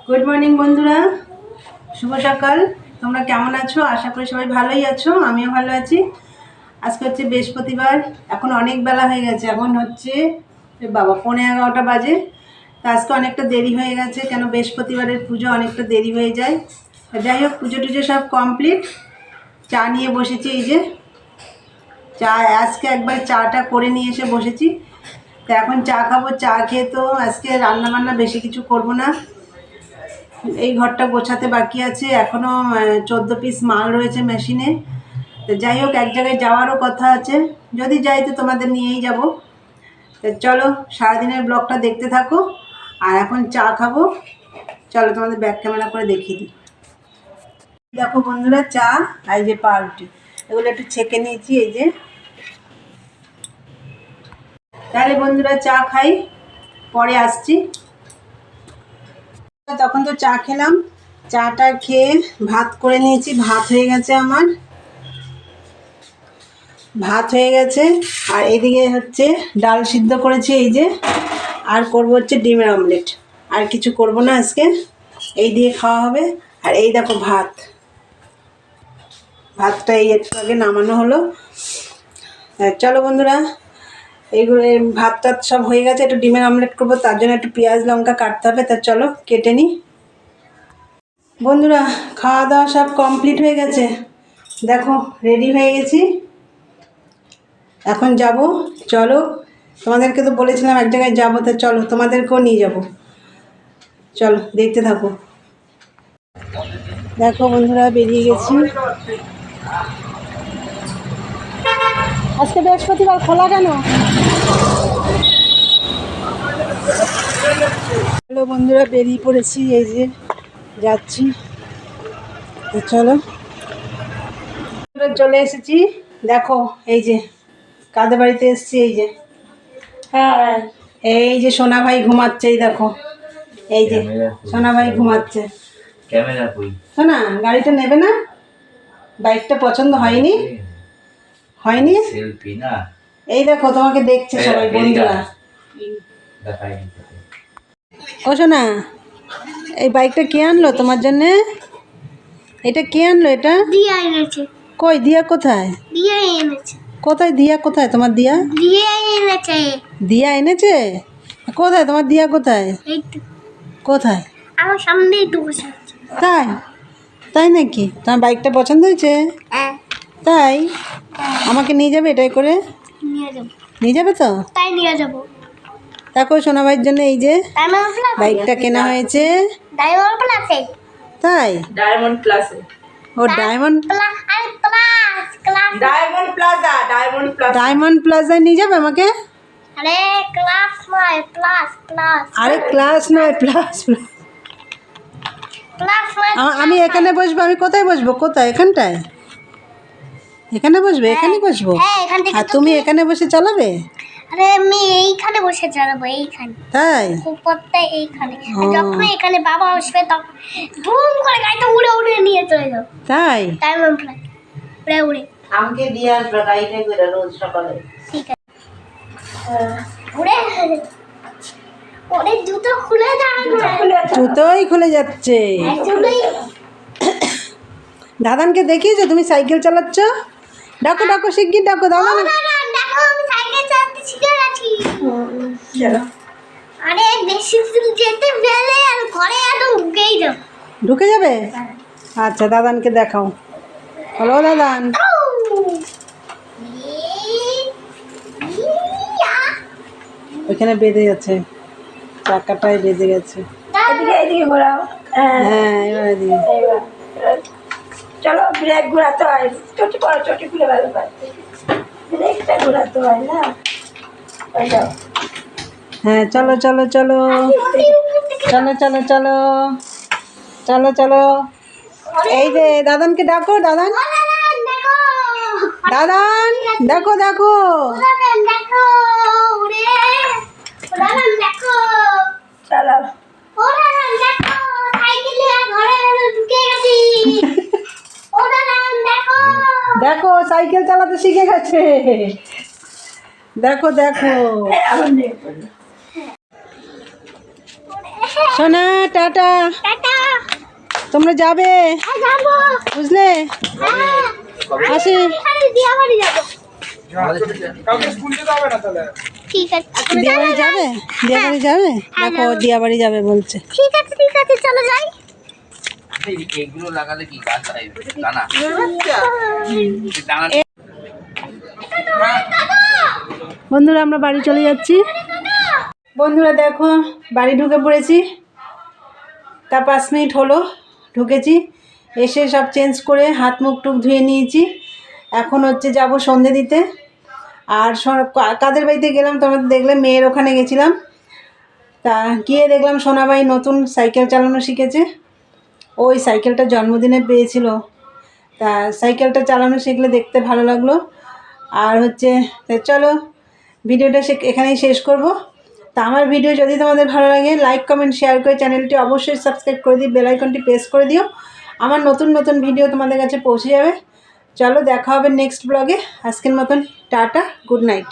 Good morning বন্ধুরা, শুভ সকাল। তোমরা কেমন আছো? আশা করি সবাই ভালোই আছো, আমিও ভালো আছি। আজকে হচ্ছে বৃহস্পতিবার, এখন অনেক বেলা হয়ে গেছে, এখন হচ্ছে বাবা 11:15 বাজে। তা আজকে অনেকটা দেরি হয়ে গেছে, কেন বৃহস্পতিবারের পুজো অনেকটা দেরি হয়ে যায়। যাই হোক, পুজো টুজো সব কমপ্লিট। চা নিয়ে বসেছি, এই যে চা আজকে একবার চাটা করে নিয়ে এসে বসেছি। তো এখন চা খাবো। চা খেয়ে তো আজকে রান্না বান্না বেশি কিছু করব না। এই ঘরটা গোছাতে বাকি আছে, এখনও 14 পিস মাল রয়েছে মেশিনে। তো যাই হোক, এক জায়গায় যাওয়ারও কথা আছে, যদি যাই তো তোমাদের নিয়েই যাব। তো চলো সারাদিনের ব্লগটা দেখতে থাকো। আর এখন চা খাবো, চলো তোমাদের ব্যাক ক্যামেরা করে দেখিয়ে দিই। দেখো বন্ধুরা, চা আর এই যে পাউরুটি, এগুলো একটু ছেঁকে নিয়েছি। এই যে, তাহলে বন্ধুরা চা খাই, পরে আসছি। তখন তো চা খেলাম, চাটা খেয়ে ভাত করে নিয়েছি। ভাত হয়ে গেছে আমার, ভাত হয়ে গেছে। আর এদিকে হচ্ছে ডাল সিদ্ধ করেছি, এই যে। আর করব হচ্ছে ডিমের অমলেট, আর কিছু করব না আজকে, এই দিয়ে খাওয়া হবে। আর এই দেখো ভাত, ভাতটা এই একটু আগে নামানো হলো। চলো বন্ধুরা, এইগুলো ভাত টাত সব হয়ে গেছে, একটু ডিমের অমলেট করবো, তার জন্য একটু পেঁয়াজ লঙ্কা কাটতে হবে। তা চলো কেটে নিই। বন্ধুরা, খাওয়া দাওয়া সব কমপ্লিট হয়ে গেছে, দেখো রেডি হয়ে গেছি। এখন যাব, চলো। তোমাদেরকে তো বলেছিলাম এক জায়গায় যাবো, তা চলো তোমাদেরকেও নিয়ে যাব, চলো দেখতে থাকো। দেখো বন্ধুরা, বেরিয়ে গেছি। আজকে বৃহস্পতিবার, খোলা কেন? হ্যালো বন্ধুরা, বেরিয়ে পড়েছি, এই যে যাচ্ছি। তো চলো, চলে এসেছি। দেখো এই যে কাদের বাড়িতে এসেছি, এই যে। হ্যাঁ, এই যে সোনা ভাই ঘুমাচ্ছে, এই দেখো, এই যে সোনা ভাই ঘুমাচ্ছে। সোনা, গাড়িটা নেবে না? বাইকটা পছন্দ হয়নি? হয়নি? এই দেখো তোমাকে দেখছে সবাই, বন্ধুরা। ও সোনা, এই বাইকটা কে আনলো তোমার জন্যে? এটা কে আনলো? এটা দিয়া এনেছে। কই দিয়া? কোথায় দিয়া এনেছে? কোথায় দিয়া? কোথায় তোমার দিয়া? দিয়া এনেছে। দিয়া এনেছে? কোথায় তোমার দিয়া? কোথায়? এই তো কোথায়? আমার সামনেই তো বসে আছে। তাই? তাই নাকি? তোমার বাইকটা পছন্দ হয়েছে? হ্যাঁ, তাই? আমাকে নিয়ে যাবে এটাই করে? নিয়ে যাবো। নিয়ে যাবে তো? তাই নিয়ে যাবো। দেখো সোনা ভাইয়ের জন্য এই যে ডায়মন্ড প্লাস, বাইকটা কেনা হয়েছে। ডায়মন্ড প্লাসে। তাই? ডায়মন্ড প্লাসে। ও ডায়মন্ড, প্লাস আর plus class. Diamond plaza, diamond plaza. Diamond প্লাজায় নিয়ে যাবে আমাকে? আরে ক্লাস নয়, প্লাস প্লাস। আরে ক্লাস নয়, প্লাস। প্লাস নয়। আমি এখানে বসবো? আমি কোথায় বসবো? কোথায়? এখানটায়? এখানে বসবে? এখানে বসবো? হ্যাঁ, এখান থেকে। আর তুমি এখানে বসে চালাবে? আরে আমি এইখানে বসে চালাবো, এইখানে। তাই? উপরটা এইখানে। আর যখন এখানে বাবা আসবে তখন বুম করে গাড়িটা উড়ে উড়ে নিয়ে চলে যাও। তাই? ডায়মন্ড প্লাস উড়ে উড়ে। আমাকে দিয়ে আসবে গাড়িটা করে রোজ সকালে। ঠিক আছে। উড়ে ওরে জুতো খুলে দাও। জুতোই খুলে যাচ্ছে। অ্যাকচুয়ালি দাদানকে দেখিয়েছো তুমি সাইকেল চালাচ্ছ? ডাকো ডাকো, শিগগির ডাকো দাদান। দেখো আমি সাইকেল চালাতে শিখে গেছি। চলো, আরে বেশি দূর যেতে গেলে আর ঘরে একদম ঢুকেই যাও। ঢুকে যাবে? আচ্ছা, দাদানকে দেখাও। হলো দাদান। ওইখানে বেঁধে গেছে, চাকাটায় বেঁধে গেছে। এদিকে এদিকে ঘোরাও। হ্যাঁ, এবার এদিকে। এইবার চলো, ব্রেক ঘোরাতে হয়। চটি পড়ো, চটি খুলে ভালো পায়। ব্রেকটা ঘোরাতে হয় না? ওই যাও। হ্যাঁ, চলো চলো চলো চলো চলো চলো চলো চলো। এই যে দাদানকে ডাকো, দাদান। দেখো দাদান দেখো দেখো। দেখো উড়ে। দেখো চলো। দেখো সাইকেলে ঘরে ঢুকে গেছি। দেখো দেখো সাইকেল চালাতে শিখে গেছে। দেখো দেখো। আমার নেই বললো। সোনা টাটা, টাটা। তোমরা যাবে হ্যাঁ, যাবো। বুঝলে? হ্যাঁ। আসি। এখানে দিয়াবাড়ি যাবো। ঠিক আছে। দিয়াবাড়ি যাবে? দিয়াবাড়ি যাবে? হ্যাঁ, দেখো যাবো। দিয়াবাড়ি যাবে বলছে। ঠিক আছে, চলো যাই। এগুলো লাগালে কি গাছ হয় দানা দানা বন্ধুরা আমরা বাড়ি চলে যাচ্ছি। বন্ধুরা দেখো বাড়ি ঢুকে পড়েছি, তা 5 মিনিট হলো ঢুকেছি, এসে সব চেঞ্জ করে হাত মুখ টুক ধুয়ে নিয়েছি। এখন হচ্ছে যাব সন্ধে দিতে। আর কাদের বাড়িতে গেলাম তোমরা তো দেখলে, মেয়ের ওখানে গেছিলাম। তা গিয়ে দেখলাম সোনাবাই নতুন সাইকেল চালানো শিখেছে। ওই সাইকেলটা জন্মদিনে পেয়েছিল, তা সাইকেলটা চালানো শিখলে দেখতে ভালো লাগলো। আর হচ্ছে চলো ভিডিওটা এখানেই শেষ করব। তা আমার ভিডিও যদি তোমাদের ভালো লাগে লাইক কমেন্ট শেয়ার করে চ্যানেলটি অবশ্যই সাবস্ক্রাইব করে দিও, বেল আইকনটি প্রেস করে দিও, আমার নতুন নতুন ভিডিও তোমাদের কাছে পৌঁছে যাবে। চলো দেখা হবে নেক্সট ব্লগে। আজকের মতন টাটা, গুড নাইট।